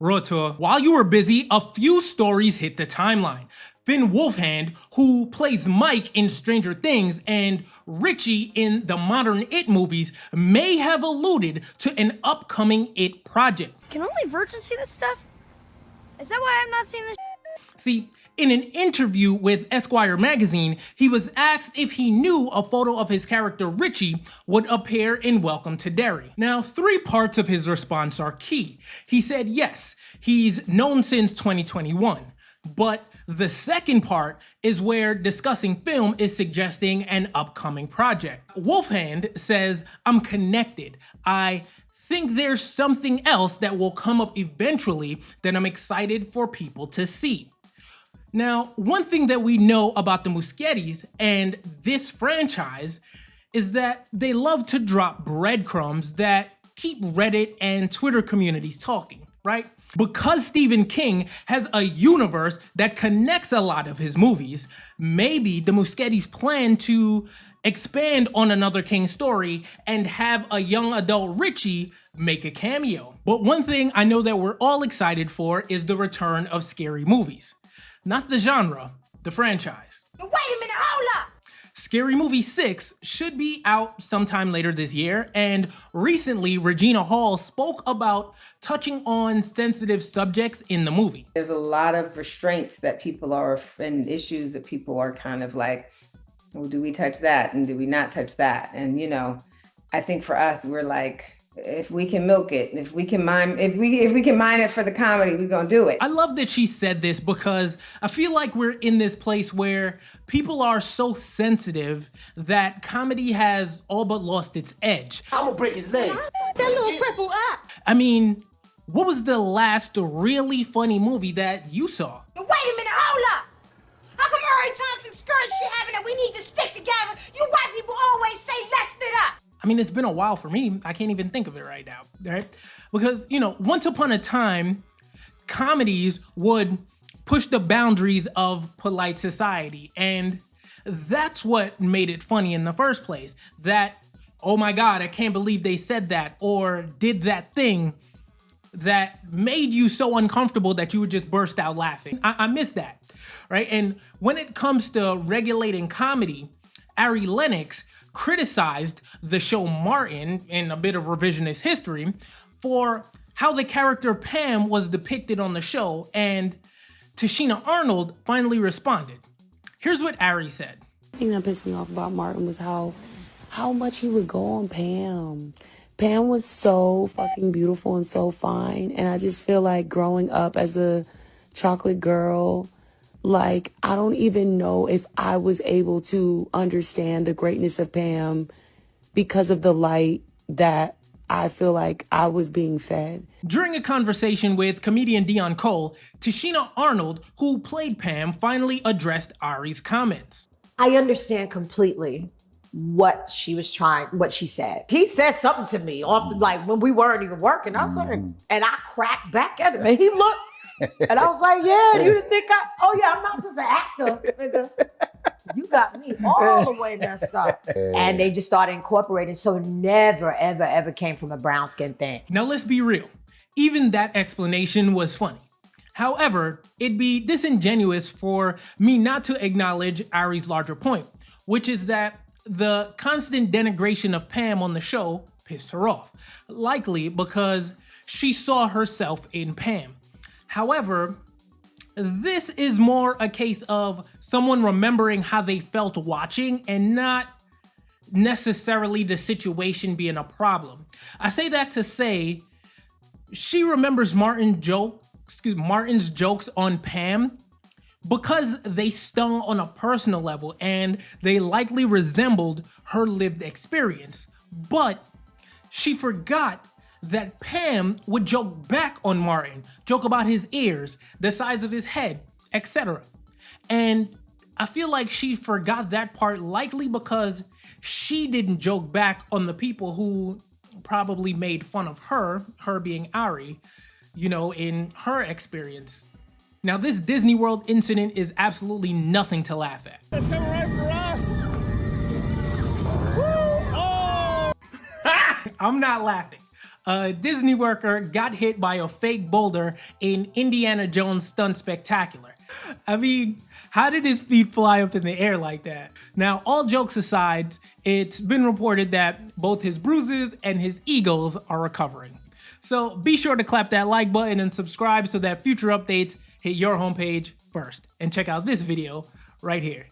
Rawteur, while you were busy, a few stories hit the timeline. Finn Wolfhand, who plays Mike in Stranger Things, and Richie in the modern It movies may have alluded to an upcoming It project. Can only virgins see this stuff? Is that why I'm not seeing this? See, in an interview with Esquire magazine, he was asked if he knew a photo of his character Richie would appear in Welcome to Derry. Now, 3 parts of his response are key. He said yes, he's known since 2021. But the second part is where discussing film is suggesting an upcoming project. Wolfhand says, "I'm connected. I think there's something else that will come up eventually that I'm excited for people to see." Now, one thing that we know about the Muschiettis and this franchise is that they love to drop breadcrumbs that keep Reddit and Twitter communities talking, right? Because Stephen King has a universe that connects a lot of his movies, maybe the Muschiettis plan to expand on another King story and have a young adult Richie make a cameo. But one thing I know that we're all excited for is the return of scary movies. Not the genre, the franchise. Wait a minute, hold up! Scary Movie 6 should be out sometime later this year, and recently Regina Hall spoke about touching on sensitive subjects in the movie. There's a lot of restraints that people are, and issues that people are kind of like, well, do we touch that and do we not touch that? And you know, I think for us, we're like, if we can milk it, if we can mine it for the comedy, we're gonna do it. I love that she said this because I feel like we're in this place where people are so sensitive that comedy has all but lost its edge. I'm gonna break his leg. That little cripple up! I mean, what was the last really funny movie that you saw? Wait a minute, hold up! How come every time some skirt shit happen that we need to stick together, you white people always say let's split up? I mean, it's been a while for me. I can't even think of it right now, right? Because, you know, once upon a time, comedies would push the boundaries of polite society. And that's what made it funny in the first place. That, oh my God, I can't believe they said that or did that thing that made you so uncomfortable that you would just burst out laughing. I miss that, right? And when it comes to regulating comedy, Ari Lennox criticized the show Martin, in a bit of revisionist history, for how the character Pam was depicted on the show, and Tashina Arnold finally responded. Here's what Ari said. The thing that pissed me off about Martin was how much he would go on Pam. Pam was so fucking beautiful and so fine, and I just feel like growing up as a chocolate girl, like, I don't even know if I was able to understand the greatness of Pam because of the light that I feel like I was being fed. During a conversation with comedian Dion Cole, Tashina Arnold, who played Pam, finally addressed Ari's comments. I understand completely what she said. He said something to me often, like when we weren't even working. I was like, and I cracked back at him, and he looked. And I was like, yeah, you didn't think I'm not just an actor, nigga. You got me all the way messed up. And they just started incorporating, so it never, ever, ever came from a brown skin thing. Now let's be real. Even that explanation was funny. However, it'd be disingenuous for me not to acknowledge Ari's larger point, which is that the constant denigration of Pam on the show pissed her off, likely because she saw herself in Pam. However, this is more a case of someone remembering how they felt watching and not necessarily the situation being a problem. I say that to say she remembers Martin's jokes on Pam because they stung on a personal level and they likely resembled her lived experience. But she forgot that Pam would joke back on Martin, joke about his ears, the size of his head, etc. And I feel like she forgot that part, likely because she didn't joke back on the people who probably made fun of her being Ari, you know, in her experience. Now, this Disney World incident is absolutely nothing to laugh at. It's coming right for us. Woo! Oh! I'm not laughing. A Disney worker got hit by a fake boulder in Indiana Jones Stunt Spectacular. I mean, how did his feet fly up in the air like that? Now, all jokes aside, it's been reported that both his bruises and his egos are recovering. So be sure to clap that like button and subscribe so that future updates hit your homepage first. And check out this video right here.